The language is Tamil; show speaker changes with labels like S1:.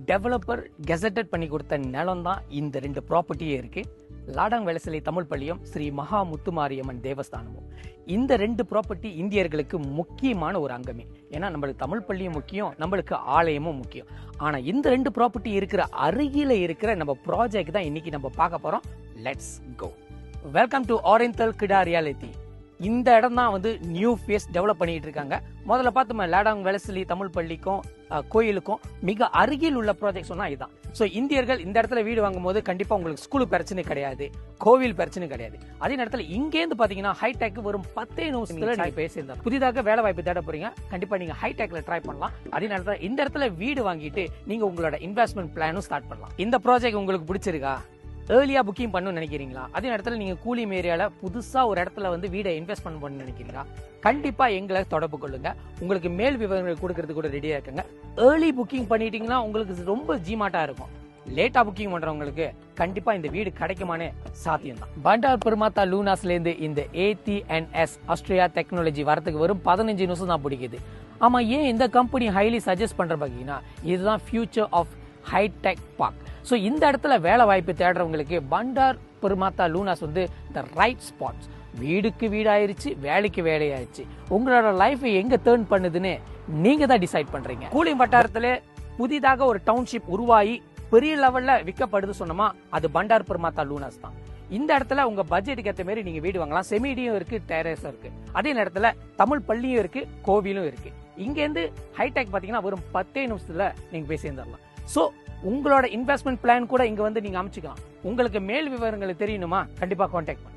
S1: டெவலப்பர் கெசட்டட் பண்ணி கொடுத்த நிலம் தான் இந்த ரெண்டு ப்ராப்பர்ட்டியே இருக்கு. லாடாங் வெலசிலை தமிழ் பள்ளியும் ஸ்ரீ மகா முத்துமாரியம்மன் தேவஸ்தானமும். இந்த ரெண்டு ப்ராப்பர்ட்டி இந்தியர்களுக்கு முக்கியமான ஒரு அங்கமே. ஏன்னா நம்மளுக்கு தமிழ் பள்ளியும் முக்கியம், நம்மளுக்கு ஆலயமும் முக்கியம். ஆனா இந்த ரெண்டு ப்ராப்பர்ட்டி இருக்கிற அருகில இருக்கிற நம்ம ப்ராஜெக்ட் தான் இன்னைக்கு நம்ம பார்க்க போறோம். Let's go. Welcome to oriental கிடா ரியாலிட்டி. இந்த இடம் தான் நியூ ஃபேஸ் டெவலப் பண்ணிட்டு இருக்காங்க. முதல்ல பார்த்தோம் லாடாங் வெலசிலி தமிழ் பள்ளிக்கும் கோயிலுக்கும் மிக அருகில் உள்ள ப்ராஜெக்ட் சொன்னா இதுதான். ஸோ இந்தியர்கள் இந்த இடத்துல வீடு வாங்கும் போது கண்டிப்பா உங்களுக்கு ஸ்கூல் பிரச்சனை கிடையாது, கோவில் பிரச்சனை கிடையாது. அதே நேரத்தில் இங்கேருந்து பாத்தீங்கன்னா ஹைடெக் வரும் 10 நிமிஷத்துல நீங்க பேசியிருந்தா புதிதாக வேலை வாய்ப்பு தேட போறீங்க, கண்டிப்பா நீங்க ஹைடெக்ல ட்ரை பண்ணலாம். அதே நேரத்தில் இந்த இடத்துல வீடு வாங்கிட்டு நீங்க உங்களோட இன்வெஸ்ட்மெண்ட் பிளானும் ஸ்டார்ட் பண்ணலாம். இந்த ப்ராஜெக்ட் உங்களுக்கு பிடிச்சிருக்கா? ஏர்லியா புக்கிங் பண்ணணும்னு நினைக்கிறீங்களா? அதே நேரத்தில் நீங்க கூலிம் ஏரியால புதுசா ஒரு இடத்துல வீடை இன்வெஸ்ட்மெண்ட் பண்ண நினைக்கிறீங்களா? கண்டிப்பா எங்களை தொடர்பு கொள்ளுங்க. உங்களுக்கு மேல் விவரங்கள் கொடுக்கறது கூட ரெடியா இருக்குங்க. ஏர்லி புக்கிங் பண்ணிட்டீங்கன்னா உங்களுக்கு ரொம்ப ஜிமாட்டா இருக்கும். லேட்டா புக்கிங் பண்றவங்களுக்கு கண்டிப்பா இந்த வீடு கிடைக்குமானே சாத்தியம் தான். பண்டார் பெருமாத்தா லூனாஸ்ல இருந்து இந்த ATNS ஆஸ்திரேலியா டெக்னாலஜி வரதுக்கு வரும் 15 நிமிஷம் தான் பிடிக்குது. ஆமா, ஏன் இந்த கம்பெனி ஹைலி சஜஸ்ட் பண்ற பாத்தீங்கன்னா இதுதான் future of hi tech park. So இந்த இடத்துல வேலை வாய்ப்பு தேடுறவங்களுக்கு பண்டார் பெருமாத்தா லூனாஸ் த ரைட் ஸ்பாட்ஸ். வீடுக்கு வீடாயிருச்சு, வேலைக்கு வேலையாயிருச்சு. உங்களோட லைஃப் எங்க டேர்ன் பண்ணுதுன்னு நீங்க தான் டிசைட் பண்றீங்க. கூலிங் வட்டாரத்துல புதிதாக ஒரு டவுன்ஷிப் உருவாகி பெரிய லெவல்ல விற்கப்படுது சொன்னோமா, அது பண்டார் பெருமாத்தா லூனாஸ் தான். இந்த இடத்துல உங்க பட்ஜெட்டுக்கு ஏற்ற மாதிரி நீங்க வீடு வாங்கலாம். செமிடியும் இருக்கு, டெரேஸும் இருக்கு. அதே நேரத்துல தமிழ் பள்ளியும் இருக்கு, கோவிலும் இருக்கு. இங்க இருந்து ஹைடெக் பாத்தீங்கன்னா வெறும் 10 நிமிஷத்துல நீங்க போய் சேர்ந்துடலாம். சோ உங்களோட இன்வெஸ்ட்மெண்ட் பிளான் கூட இங்க நீங்க அமைச்சுக்கலாம். உங்களுக்கு மேல் விவரங்கள் தெரியணுமா? கண்டிப்பா கான்டாக்ட் பண்ணுங்க.